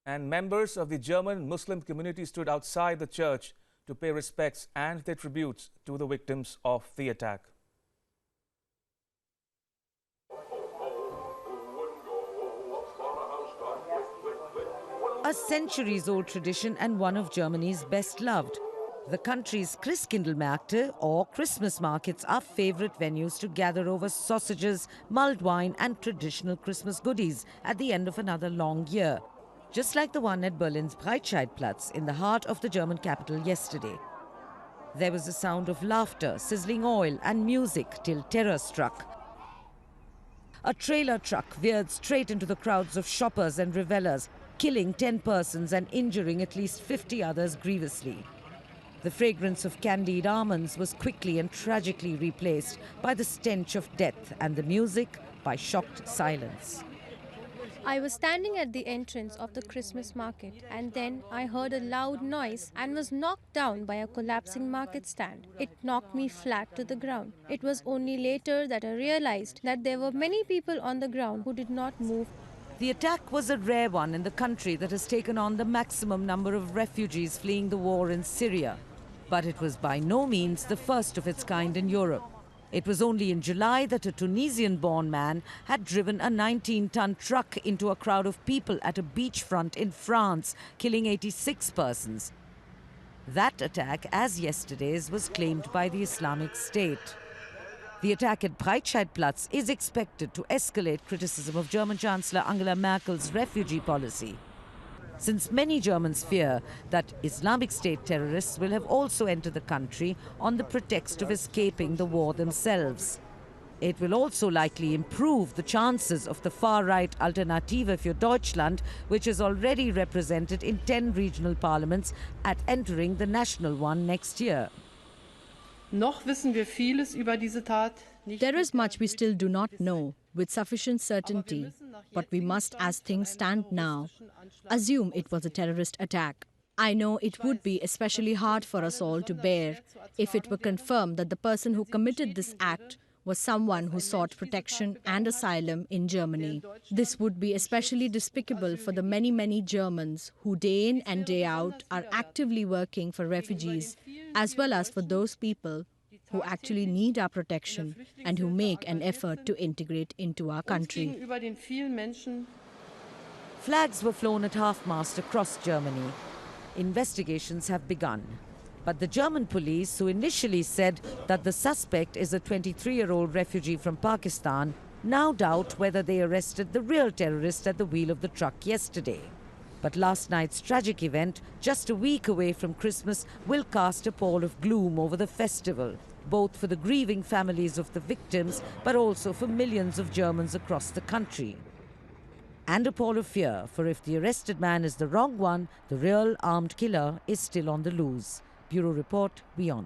And members of the German Muslim community stood outside the church to pay respects and their tributes to the victims of the attack. A centuries-old tradition and one of Germany's best loved. The country's Christkindlmärkte, or Christmas markets, are favourite venues to gather over sausages, mulled wine and traditional Christmas goodies at the end of another long year. Just like the one at Berlin's Breitscheidplatz in the heart of the German capital yesterday. There was a sound of laughter, sizzling oil and music till terror struck. A trailer truck veered straight into the crowds of shoppers and revellers, killing 10 persons and injuring at least 50 others grievously. The fragrance of candied almonds was quickly and tragically replaced by the stench of death and the music by shocked silence. I was standing at the entrance of the Christmas market and then I heard a loud noise and was knocked down by a collapsing market stand. It knocked me flat to the ground. It was only later that I realized that there were many people on the ground who did not move. The attack was a rare one in the country that has taken on the maximum number of refugees fleeing the war in Syria. But it was by no means the first of its kind in Europe. It was only in July that a Tunisian-born man had driven a 19-ton truck into a crowd of people at a beachfront in France, killing 86 persons. That attack, as yesterday's, was claimed by the Islamic State. The attack at Breitscheidplatz is expected to escalate criticism of German Chancellor Angela Merkel's refugee policy, since many Germans fear that Islamic State terrorists will have also entered the country on the pretext of escaping the war themselves. It will also likely improve the chances of the far-right Alternative für Deutschland, which is already represented in 10 regional parliaments, at entering the national one next year. Noch wissen wir vieles über diese Tat. There is much we still do not know with sufficient certainty, but we must, as things stand now, assume it was a terrorist attack. I know it would be especially hard for us all to bear if it were confirmed that the person who committed this act was someone who sought protection and asylum in Germany. This would be especially despicable for the many Germans who day in and day out are actively working for refugees, as well as for those people who actually need our protection and who make an effort to integrate into our country. Flags were flown at half-mast across Germany. Investigations have begun. But the German police, who initially said that the suspect is a 23-year-old refugee from Pakistan, now doubt whether they arrested the real terrorist at the wheel of the truck yesterday. But last night's tragic event, just a week away from Christmas, will cast a pall of gloom over the festival, both for the grieving families of the victims, but also for millions of Germans across the country. And a pall of fear, for if the arrested man is the wrong one, the real armed killer is still on the loose. Bureau Report, WION.